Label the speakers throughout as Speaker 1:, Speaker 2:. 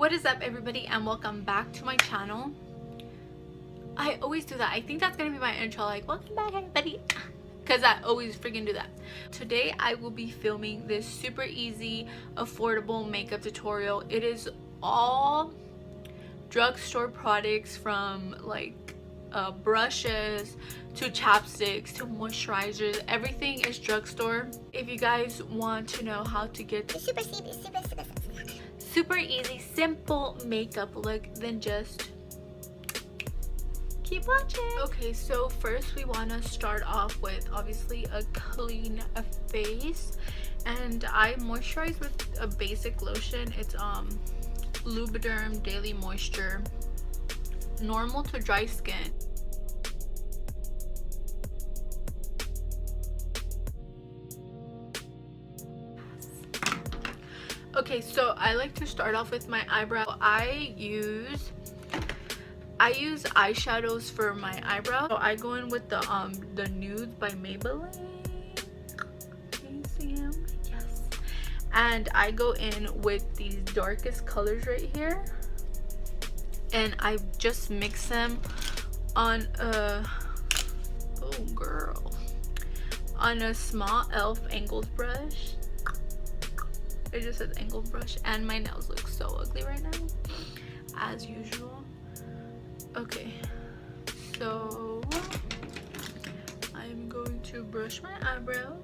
Speaker 1: What is up, everybody, and welcome back to my channel. I always do that. I think that's gonna be my intro, like, welcome back, everybody, because I always freaking do that. Today I will be filming this super easy, affordable makeup tutorial. It is all drugstore products, from like brushes to chapsticks to moisturizers. Everything is drugstore. If you guys want to know how to get super easy, simple makeup look, then just keep watching. Okay, so first we want to start off with obviously a clean face, and I moisturize with a basic lotion. It's Lubriderm Daily Moisture, normal to dry skin. Okay, so I like to start off with my eyebrow. I use eyeshadows for my eyebrow. So I go in with the Nudes by Maybelline. Can you see them? Yes. And I go in with these darkest colors right here, and I just mix them on a on a small e.l.f. angled brush. It just says angled brush, and my nails look so ugly right now, as usual. Okay, so I'm going to brush my eyebrows.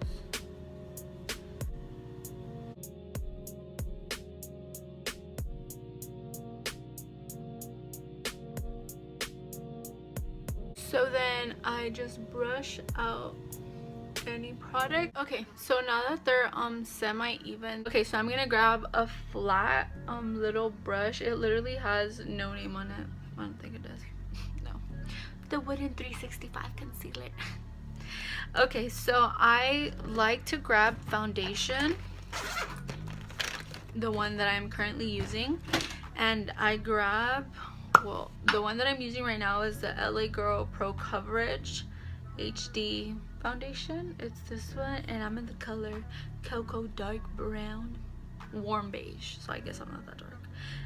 Speaker 1: So then I just brush out any product. Okay, so now that they're semi-even, okay, so I'm gonna grab a flat little brush. It literally has no name on it. I don't think it does. No, the wooden 365 concealer. Okay, so I like to grab foundation, the one that I'm currently using, and I grab, well, the one that I'm using right now is the LA Girl Pro Coverage HD foundation. It's this one, and I'm in the color Cocoa Dark Brown, warm beige, so I guess I'm not that dark.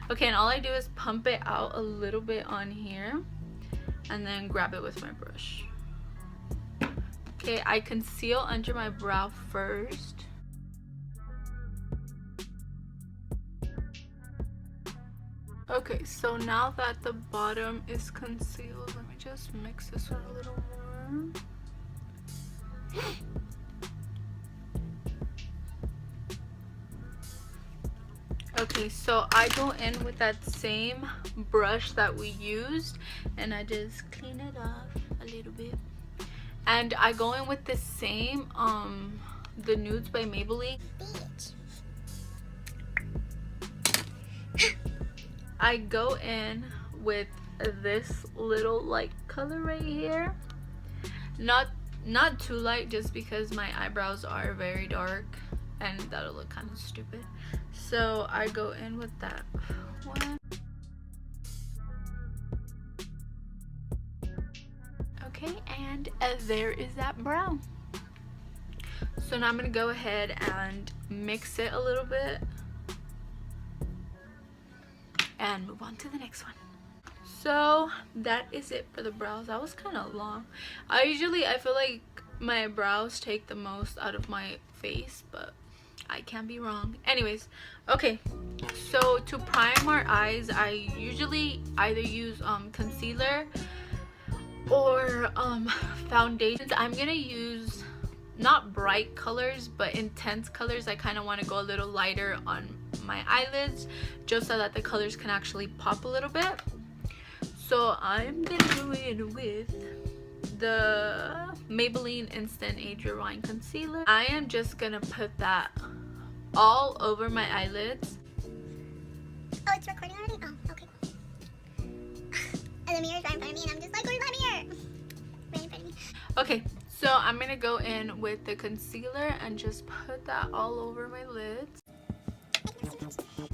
Speaker 1: Okay, and all I do is pump it out a little bit on here and then grab it with my brush. Okay, I conceal under my brow first. Okay, so now that the bottom is concealed, let me just mix this one a little more. Okay, so I go in with that same brush that we used, and I just clean it off a little bit, and I go in with the same the Nudes by Maybelline. I go in with this little light color right here, not too light, just because my eyebrows are very dark and that'll look kind of stupid. So I go in with that one. Okay, and there is that brow. So now I'm gonna go ahead and mix it a little bit and move on to the next one. So that is it for the brows. That was kind of long. I feel like my brows take the most out of my face, but I can be wrong. Anyways, okay, so to prime our eyes, I usually either use concealer or foundations. I'm gonna use not bright colors but intense colors. I kind of want to go a little lighter on my eyelids, just so that the colors can actually pop a little bit. So I'm gonna go in with the Maybelline Instant Age Rewind Concealer. I am just gonna put that all over my eyelids.
Speaker 2: Oh, it's recording already? Oh, okay. And the mirror's right in front of me, and I'm just like, where's my mirror? Right in front of me.
Speaker 1: Okay, so I'm gonna go in with the concealer and just put that all over my lids.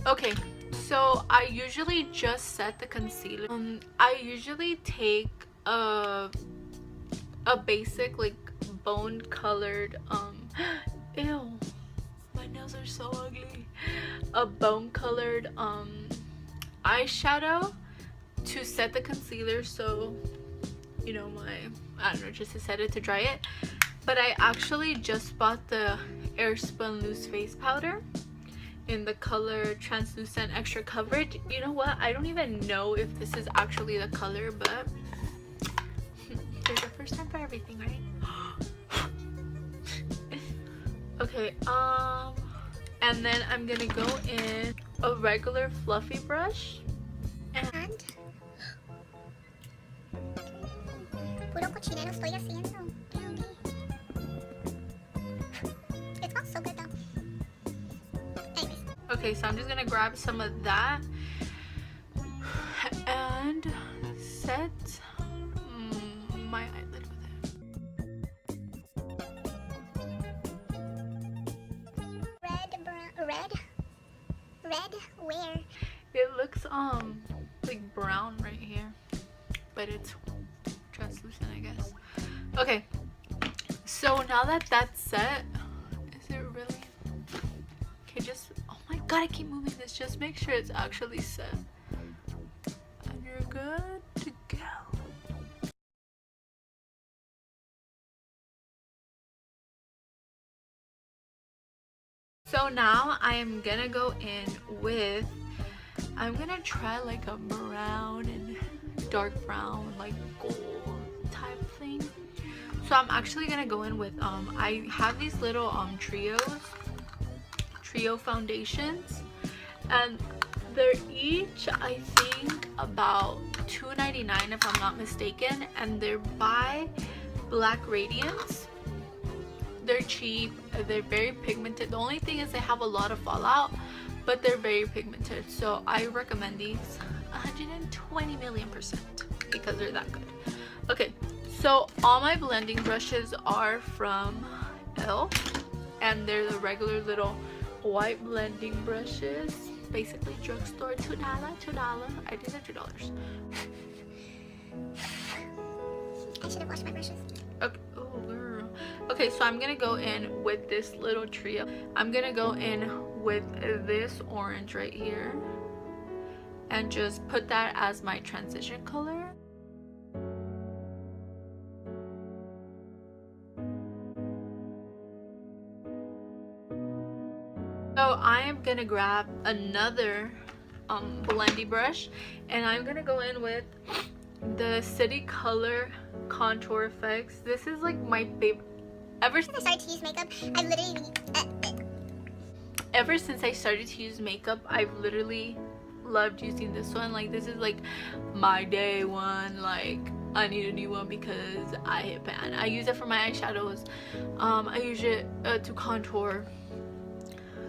Speaker 1: Okay, so I usually just set the concealer. I usually take a basic, like, bone colored ew, my nails are so ugly. A bone colored eyeshadow to set the concealer, so you know, I don't know, just to set it to dry it. But I actually just bought the Airspun loose face powder in the color translucent extra coverage. You know what, I don't even know if this is actually the color, but there's a first time for everything, right? Okay, and then I'm gonna go in a regular fluffy brush and
Speaker 2: puro cochinero estoy haciendo. It smells so good though. Anyways.
Speaker 1: okay, so I'm just gonna grab some of that and set my eyelid with
Speaker 2: it. Red where?
Speaker 1: it. Looks like brown right here, but it's translucent, I guess. Okay, so now that that's set, is it really? Okay, just, oh my god, I keep moving this. Just make sure it's actually set, and you're good to go. So now I am gonna go in with, I'm gonna try like a brown and dark brown, like gold type thing. So I'm actually gonna go in with I have these little trio foundations, and they're each, I think, about $2.99 if I'm not mistaken, and they're by Black Radiance. They're cheap, they're very pigmented. The only thing is they have a lot of fallout, but they're very pigmented, so I recommend these 120 million %, because they're that good. Okay, so all my blending brushes are from ELF, and they're the regular little white blending brushes, basically drugstore, $2. I did it $2.
Speaker 2: I should have washed my brushes.
Speaker 1: Okay. Oh girl. Okay, so I'm gonna go in with this little trio. I'm gonna go in with this orange right here and just put that as my transition color. So I am gonna grab another blendy brush, and I'm gonna go in with the City Color Contour Effects. This is like my favorite. Ever since
Speaker 2: I started to use makeup, I've literally
Speaker 1: ever since I started to use makeup, I've literally loved using this one. Like, this is like my day one. Like, I need a new one because I hit pan. I use it for my eyeshadows. I use it to contour.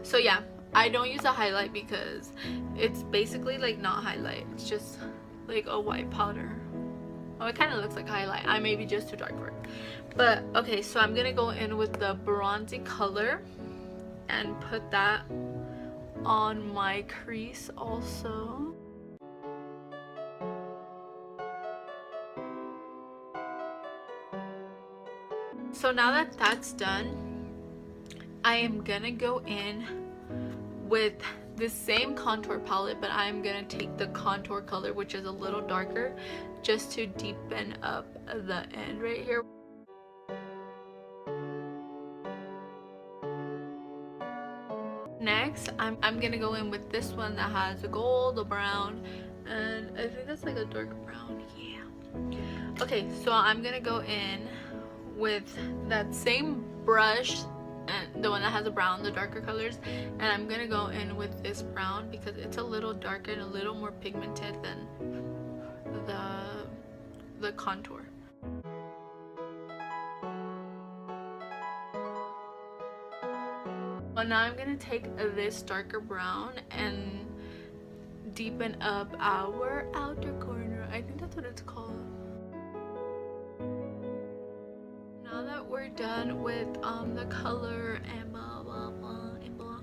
Speaker 1: So yeah, I don't use a highlight because it's basically like not highlight. It's just like a white powder. Oh, it kind of looks like highlight. I may be just too dark for it. But okay, so I'm gonna go in with the bronzy color and put that on my crease also. So now that that's done, I am gonna go in with the same contour palette, but I'm gonna take the contour color, which is a little darker, just to deepen up the end right here. Next, I'm gonna go in with this one that has a gold, a brown, and I think that's like a dark brown. Yeah. Okay, so I'm gonna go in with that same brush, and the one that has a brown, the darker colors, and I'm gonna go in with this brown because it's a little darker and a little more pigmented than the contour. Well, now I'm gonna take this darker brown and deepen up our outer corner. I think that's what it's called. Now that we're done with the color and blah blah blah and blah,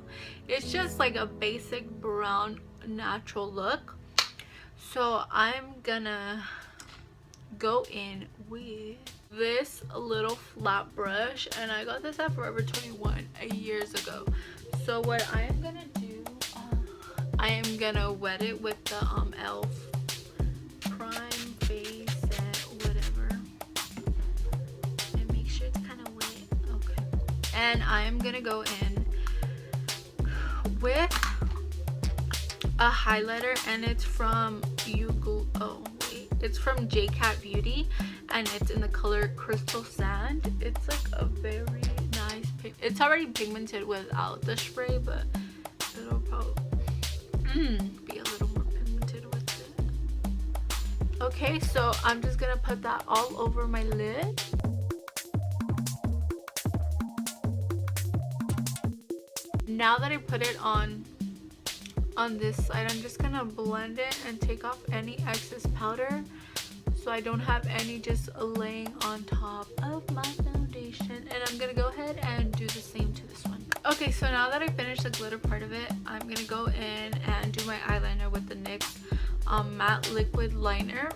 Speaker 1: it's just like a basic brown natural look. So I'm gonna go in with this little flat brush, and I got this at Forever 21 years ago. So what I am gonna do, I am gonna wet it with the e.l.f. Prime Face Set, whatever. And make sure it's kind of wet. Okay. And I am gonna go in with a highlighter, and it's from it's from JCat Beauty, and it's in the color Crystal Sand. It's like a very nice it's already pigmented without the spray, but it'll probably be a little more pigmented with it. Okay, so I'm just gonna put that all over my lid. Now that I put it on this side, I'm just gonna blend it and take off any excess powder so I don't have any just laying on top of my foundation. And I'm gonna go ahead and do the same to this one. Okay, so now that I finished the glitter part of it, I'm gonna go in and do my eyeliner with the NYX matte liquid liner.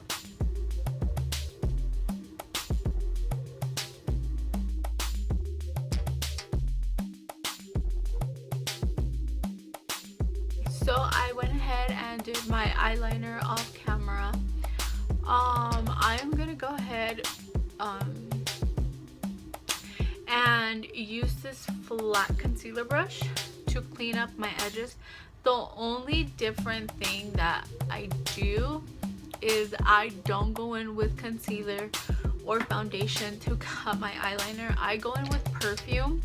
Speaker 1: So I went ahead and did my eyeliner off camera. I am gonna go ahead and use this flat concealer brush to clean up my edges. The only different thing that I do is I don't go in with concealer or foundation to cut my eyeliner. I go in with perfume.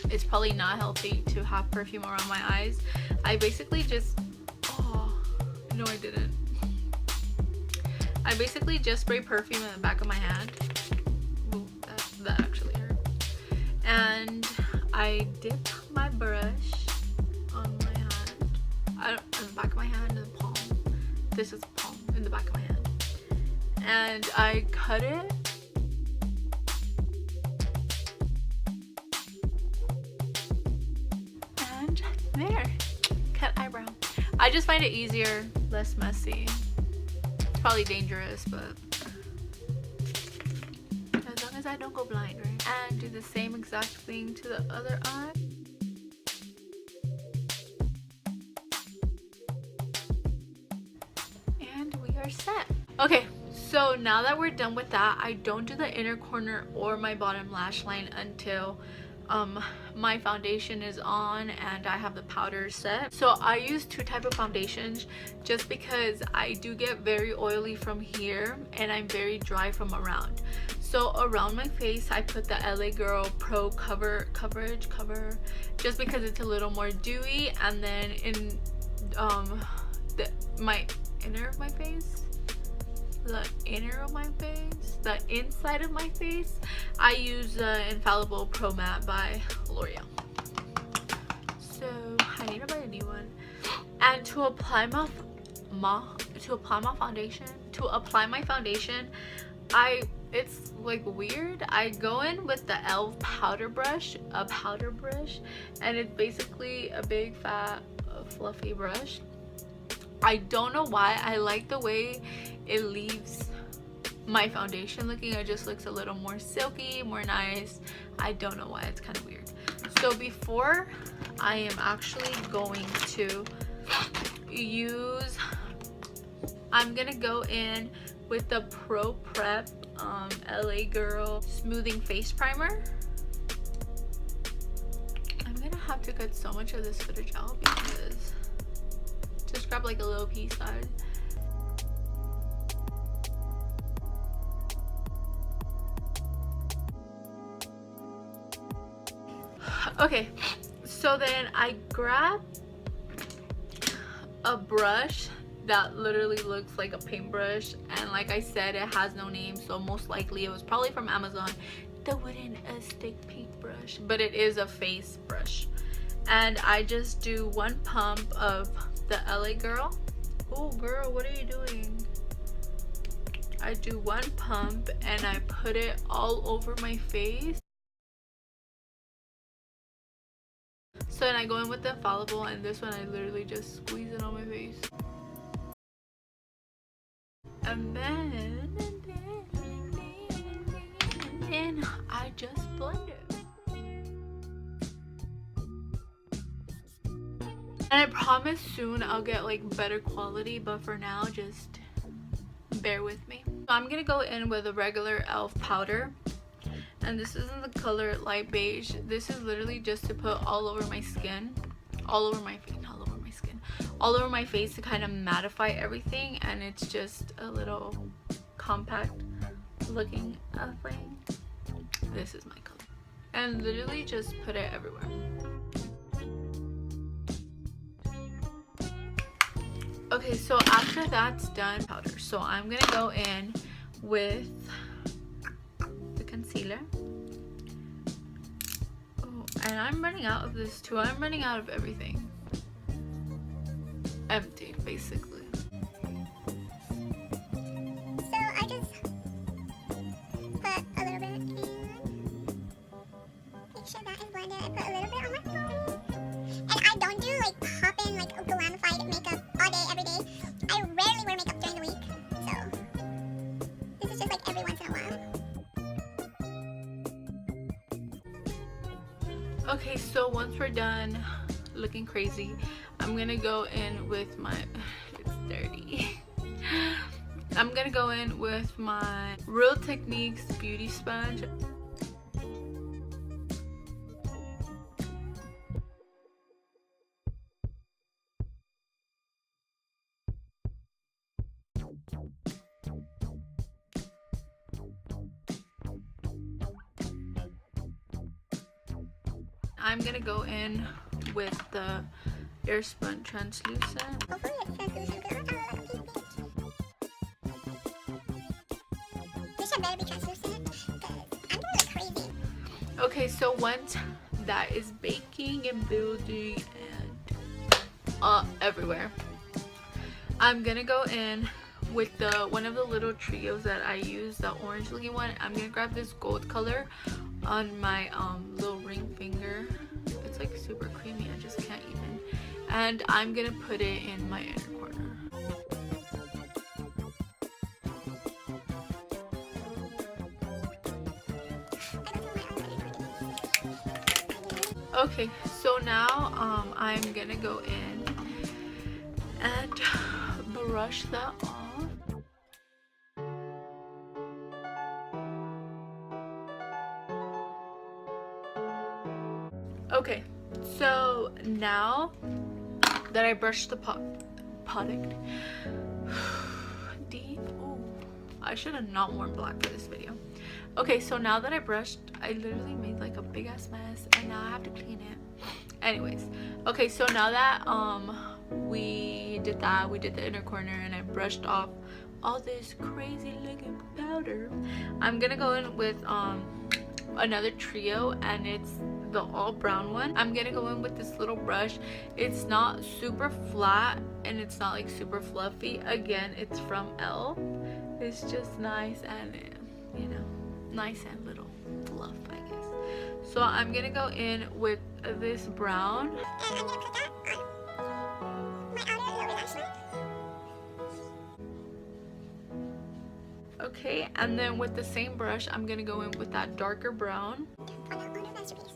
Speaker 1: It's probably not healthy to have perfume around my eyes. I basically just no, I didn't. I basically just spray perfume in the back of my hand. Ooh, that actually hurt. And I dip my brush on my hand, in the back of my hand, in the palm. This is the palm, in the back of my hand. And I cut it. And there, cut eyebrow. I just find it easier, less messy. It's probably dangerous, but as long as I don't go blind, right? And do the same exact thing to the other eye. And we are set. Okay, so now that we're done with that, I don't do the inner corner or my bottom lash line until my foundation is on and I have the powder set. So I use two types of foundations just because I do get very oily from here and I'm very dry from around. So around my face I put the LA Girl Pro coverage just because it's a little more dewy, and then in my inner of my face, the inner of my face, the inside of my face, I use the Infallible Pro Matte by L'Oreal. So I need to buy a new one. And to apply my foundation, it's like weird. I go in with the e.l.f. powder brush, and it's basically a big fat fluffy brush. I don't know why. I like the way it leaves my foundation looking. It just looks a little more silky, more nice. I don't know why. It's kind of weird. So before I am actually going to use, I'm gonna go in with the Pro Prep LA Girl Smoothing Face Primer. I'm gonna have to cut so much of this footage out because just grab like a little piece side. Okay, so then I grab a brush that literally looks like a paintbrush, and like I said, it has no name, so most likely it was probably from Amazon. The wooden stick paintbrush, but it is a face brush. And I just do one pump of the LA Girl. Oh girl, what are you doing? I do one pump and I put it all over my face. So then I go in with the Infallible, and this one I literally just squeeze it on my face. And then I just blend it. And I promise soon I'll get like better quality, but for now just bear with me. So I'm gonna go in with a regular e.l.f. powder, and this is in the color light beige. This is literally just to put all over my skin, all over my face, not all over my skin, all over my face to kind of mattify everything, and it's just a little compact looking thing. This is my color, and literally just put it everywhere. Okay, so after that's done, powder. So I'm gonna go in with the concealer. Oh, and I'm running out of this too. I'm running out of everything. Empty, basically.
Speaker 2: So I just put a little bit in. Make sure that is blended. I put a little bit on my phone. And I don't do like pop-in, like glamified makeup all day, every day. I rarely wear makeup during the week. So this is just like every once in a while.
Speaker 1: Okay, so once we're done looking crazy, I'm gonna go in with my, it's dirty. I'm gonna go in with my Real Techniques beauty sponge. I'm gonna go in with the Air Sponge Translucent.
Speaker 2: Hopefully it's translucent because I like a pink bitch. This should better be translucent because I'm gonna look crazy.
Speaker 1: Okay, so once that is baking and building and everywhere, I'm gonna go in with the one of the little trios that I use, the orange looking one. I'm gonna grab this gold color on my little ring finger. It's like super creamy, I just can't even. And I'm gonna put it in my inner corner. Okay, so now I'm gonna go in and brush that off. Okay, so now that I brushed the product deep, oh, I should have not worn black for this video. Okay, so now that I brushed, I literally made like a big ass mess, and now I have to clean it. Anyways, okay, so now that we did that, we did the inner corner, and I brushed off all this crazy looking powder, I'm gonna go in with another trio, and it's the all brown one. I'm gonna go in with this little brush. It's not super flat and it's not like super fluffy. Again, it's from e.l.f. It's just nice and, you know, nice and little fluff, I guess. So I'm gonna go in with this brown.
Speaker 2: And I'm gonna put that on my outer lower lash line.
Speaker 1: Okay, and then with the same brush, I'm gonna go in with that darker brown.
Speaker 2: On the masterpiece.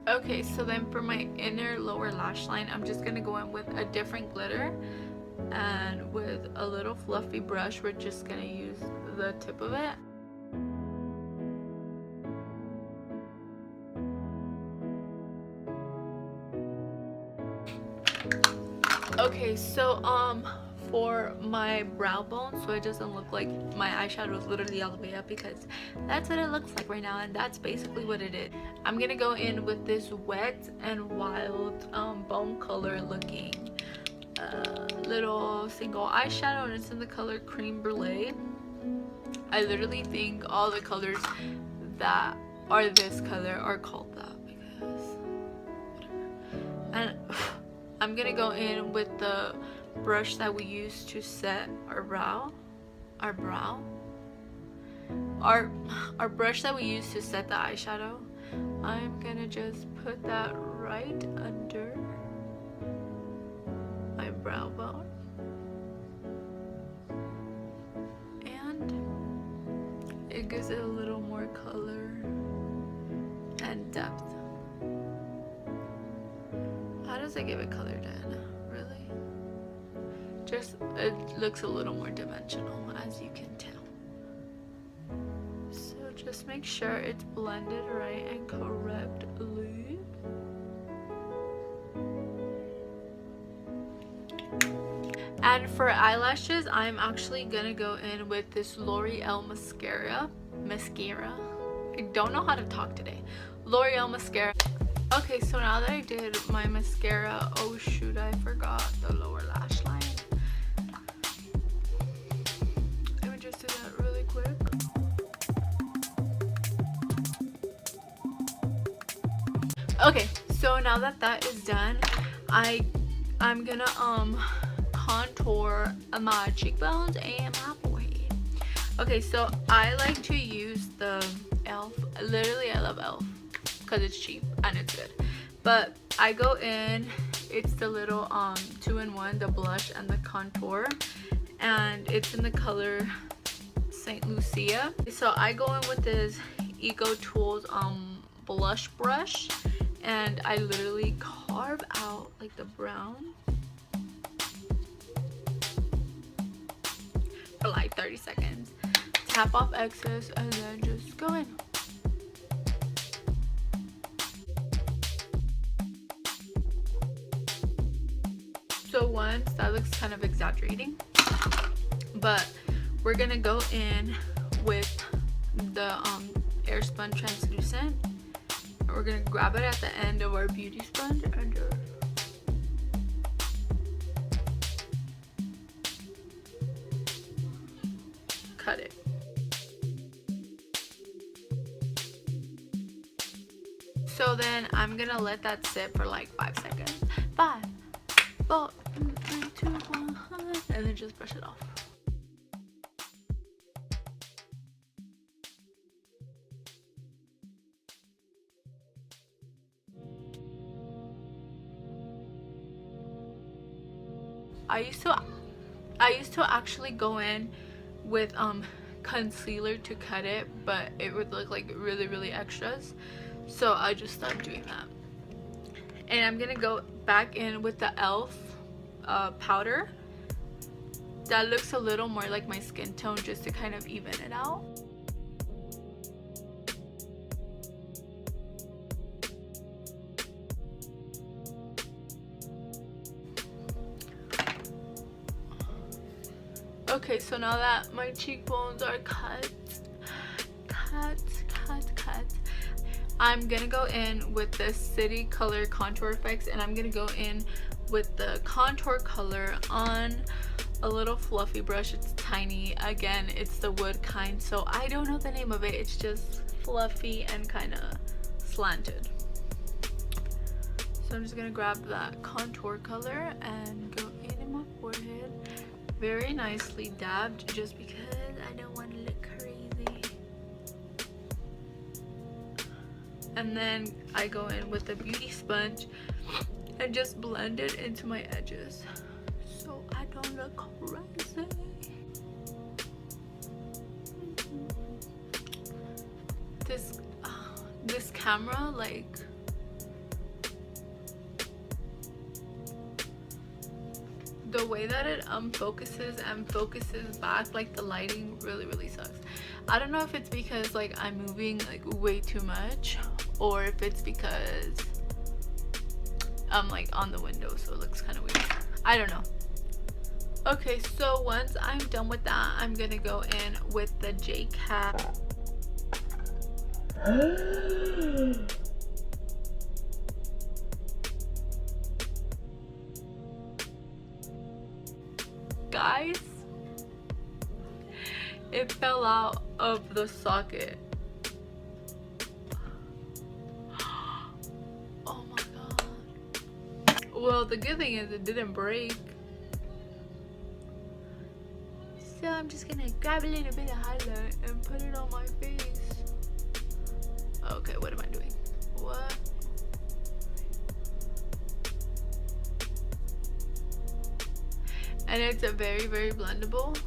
Speaker 1: Okay, so then for my inner lower lash line, I'm just gonna go in with a different glitter, and with a little fluffy brush, we're just gonna use the tip of it. Okay, so for my brow bone, so it doesn't look like my eyeshadow is literally all the way up, because that's what it looks like right now, and that's basically what it is. I'm gonna go in with this Wet and Wild bone color looking little single eyeshadow, and it's in the color Cream Brulee. I literally think all the colors that are this color are called that, because whatever. And I'm gonna go in with the brush that we use to set our brush that we use to set the eyeshadow. I'm gonna just put that right under my brow bone, and it gives it a little more color as I give it colored in, really. Just, it looks a little more dimensional, as you can tell. So just make sure it's blended right and correctly. And for eyelashes, I'm actually gonna go in with this L'Oreal mascara. I don't know how to talk today. L'Oreal mascara. Okay, so now that I did my mascara, oh shoot, I forgot the lower lash line. Let me just do that really quick. Okay, so now that that is done, I'm gonna contour my cheekbones and my forehead. Okay, so I like to use the e.l.f. Literally, I love e.l.f. because it's cheap and it's good. But I go in, it's the little 2-in-1, the blush and the contour, and it's in the color St. Lucia. So I go in with this Ego Tools blush brush, and I literally carve out like the brown for like 30 seconds. Tap off excess and then just go in. So once that looks kind of exaggerating, but we're gonna go in with the Airspun translucent. We're gonna grab it at the end of our beauty sponge and just cut it. So then I'm gonna let that sit for like 5 seconds. 5, 4, 3, 2, 1, and then just brush it off. I used to actually go in with concealer to cut it, but it would look like really extras, so I just stopped doing that. And I'm gonna go back in with the e.l.f. Powder that looks a little more like my skin tone, just to kind of even it out. Okay, so now that my cheekbones are cut, I'm gonna go in with the City Color Contour Effects, and I'm gonna go in with the contour color on a little fluffy brush. It's tiny. Again, it's the wood kind, so I don't know the name of it. It's just fluffy and kind of slanted. So I'm just gonna grab that contour color and go in my forehead. Very nicely dabbed, just because I don't want to look crazy. And then I go in with the beauty sponge and just blend it into my edges so I don't look crazy. This camera, like, the way that it focuses and focuses back, like the lighting really sucks. I don't know if it's because like I'm moving like way too much, or if it's because I'm like on the window, so it looks kind of weird. I don't know. Okay, so once I'm done with that, I'm gonna go in with the J-Cat. Guys, it fell out of the socket. Oh my god. Well, the good thing is it didn't break. So I'm just gonna grab a little bit of highlight and put it on my face. Okay, what am I doing? What? And it's a very blendable.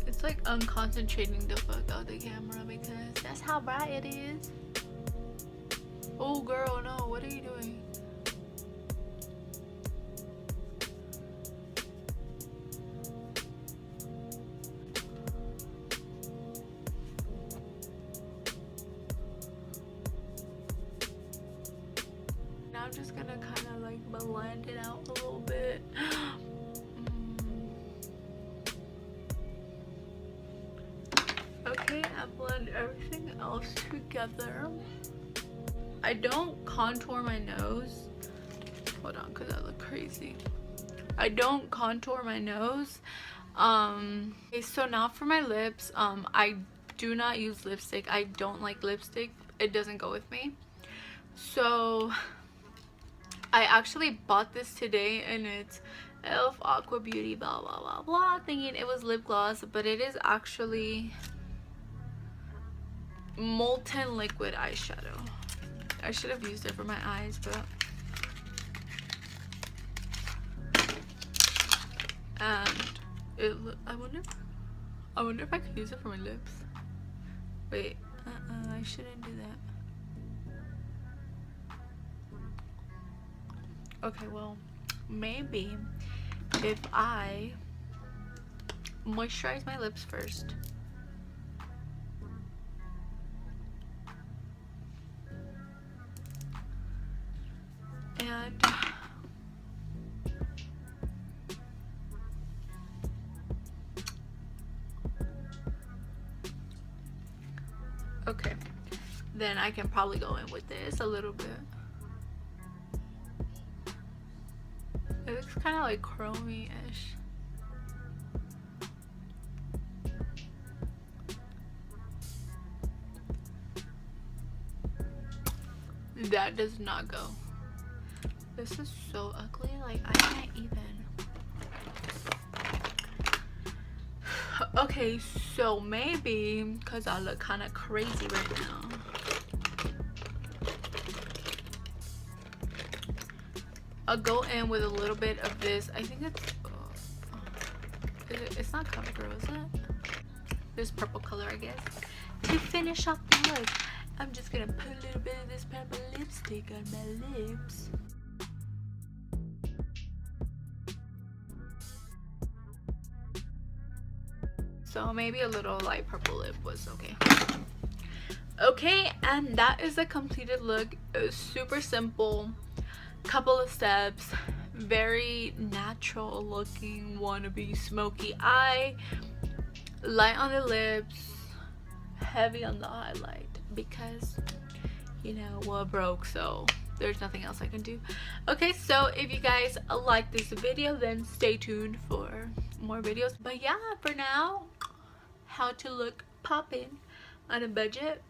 Speaker 1: It's like unconcentrating the fuck out the camera because that's how bright it is. Oh girl, no, what are you doing? Now I'm just gonna kind of like blend it out a little bit. Okay, I blend everything else together. I don't contour my nose. Hold on, because I look crazy. I don't contour my nose. Okay, so now for my lips, I do not use lipstick. I don't like lipstick. It doesn't go with me. So I actually bought this today, and it's Elf Aqua Beauty blah blah blah blah, thinking it was lip gloss, but it is actually molten liquid eyeshadow. I should have used it for my eyes, but and it I wonder if I could use it for my lips. Wait, I shouldn't do that. Okay, well, maybe if I moisturize my lips first. And okay, then I can probably go in with this a little bit. It looks kind of like chromey-ish. That does not go. This is so ugly, like I can't even. Okay, so maybe because I look kind of crazy right now, I'll go in with a little bit of this. I think it's not CoverGirl, is it? This purple color, I guess. To finish off the look, I'm just gonna put a little bit of this purple lipstick on my lips. So maybe a little light purple lip was okay. Okay, and that is the completed look. It was super simple, couple of steps, very natural looking wannabe smoky eye, light on the lips, heavy on the highlight, because you know what broke, so there's nothing else I can do. Okay, so if you guys like this video, then stay tuned for more videos. But yeah, for now, how to look poppin' on a budget.